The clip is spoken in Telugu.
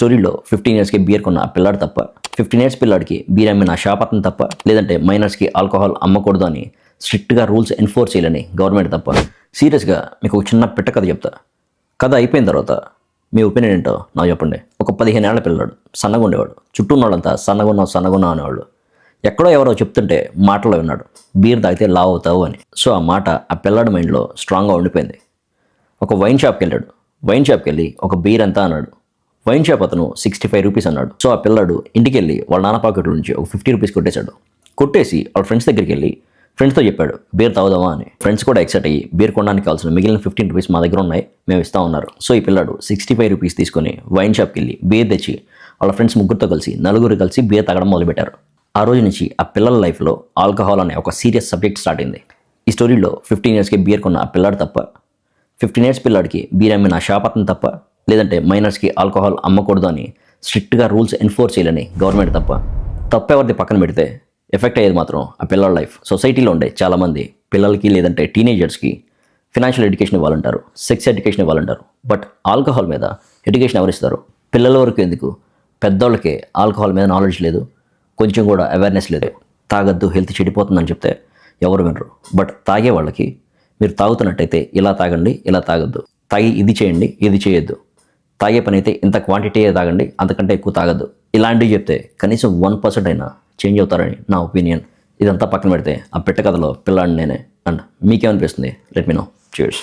స్టోరీలో 15 ఇయర్స్కి బీర్ కొన్న ఆ పిల్లాడు తప్ప, 15 ఇయర్స్ పిల్లాడికి బీర్ అమ్మిన షాప్ అతను తప్ప, లేదంటే మైనర్స్కి ఆల్కహాల్ అమ్మకూడదు అని స్ట్రిక్ట్గా రూల్స్ ఎన్ఫోర్స్ చేయాలని గవర్నమెంట్ తప్ప. సీరియస్గా మీకు ఒక చిన్న పిట్ట కథ చెప్తా. కథ అయిపోయిన తర్వాత మీ ఒపీనియన్ ఏంటో నాకు చెప్పండి. ఒక 15 ఏళ్ల పిల్లాడు, సన్నగా ఉండేవాడు. చుట్టూ ఉన్న వాళ్ళంతా సన్నగున్నావు అనేవాళ్ళు. ఎక్కడో ఎవరో చెప్తుంటే మాటలో విన్నాడు, బీర్ తాగితే లావ్ అవుతావు అని. సో ఆ మాట ఆ పిల్లాడి మైండ్లో స్ట్రాంగ్గా ఉండిపోయింది. ఒక వైన్ షాప్కి వెళ్ళాడు. వైన్ షాప్కి వెళ్ళి ఒక బీర్ ఎంత అన్నాడు. వైన్ షాప్ అతను 65 రూపీస్ అన్నాడు. సో ఆ పిల్లాడు ఇంటికి వెళ్ళి వాళ్ళ నాన్న పాకెట్ల నుంచి ఒక 50 రూపీస్ కొట్టేశాడు. కొట్టేసి వాళ్ళ ఫ్రెండ్స్ దగ్గరికి వెళ్ళి ఫ్రెండ్స్తో చెప్పాడు, బీర్ తాగుదామా అని. ఫ్రెండ్స్ కూడా ఎక్సైట్ అయ్యి బీర్ కొనడానికి కావాల్సిన మిగిలిన 15 రూపీస్ మా దగ్గర ఉన్నాయి, మేము ఇస్తా ఉన్నారు. సో ఈ పిల్లాడు 65 రూపీస్ తీసుకొని వైన్ షాప్కి వెళ్ళి బీర్ తెచ్చి వాళ్ళ ఫ్రెండ్స్ ముగ్గురితో కలిసి నలుగురు కలిసి బీర్ తాగడం మొదలుపెట్టారు. ఆ రోజు నుంచి ఆ పిల్లల లైఫ్లో ఆల్కహాల్ అనే ఒక సీరియస్ సబ్జెక్ట్ స్టార్ట్ అయింది. ఈ స్టోరీలో 15 ఇయర్స్కి బీర్ కొన్న ఆ పిల్లాడు తప్ప, 15 ఇయర్స్ పిల్లాడికి బీర్ అమ్మిన షాప్ అతను తప్ప, లేదంటే మైనర్స్కి ఆల్కహాల్ అమ్మకూడదు అని స్ట్రిక్ట్గా రూల్స్ ఎన్ఫోర్స్ చేయాలని గవర్నమెంట్ తప్ప. తప్పెవరిది పక్కన పెడితే ఎఫెక్ట్ అయ్యేది మాత్రం ఆ పిల్లల లైఫ్. సొసైటీలో ఉండే చాలామంది పిల్లలకి లేదంటే టీనేజర్స్కి ఫినాన్షియల్ ఎడ్యుకేషన్ ఇవ్వాలంటారు, సెక్స్ ఎడ్యుకేషన్ ఇవ్వాలంటారు. బట్ ఆల్కహాల్ మీద ఎడ్యుకేషన్ ఎవరిస్తారు? పిల్లల వరకు ఎందుకు, పెద్దోళ్ళకే ఆల్కహాల్ మీద నాలెడ్జ్ లేదు, కొంచెం కూడా అవేర్నెస్ లేదు. తాగద్దు, హెల్త్ చెడిపోతుందని చెప్తే ఎవరు వినరు. బట్ తాగే వాళ్ళకి మీరు తాగుతున్నట్టయితే ఇలా తాగండి, ఇలా తాగద్దు, తాగి ఇది చేయండి, ఇది చేయొద్దు, తాగే పని అయితే ఇంత క్వాంటిటీ తాగండి, అంతకంటే ఎక్కువ తాగద్దు, ఇలాంటివి చెప్తే కనీసం 1% అయినా చేంజ్ అవుతారని నా ఒపీనియన్. ఇదంతా పక్కన పెడితే ఆ పెట్ట కథలో పిల్లాడిని నేనే. అండ్ మీకేమనిపిస్తుంది? Let me know. Cheers.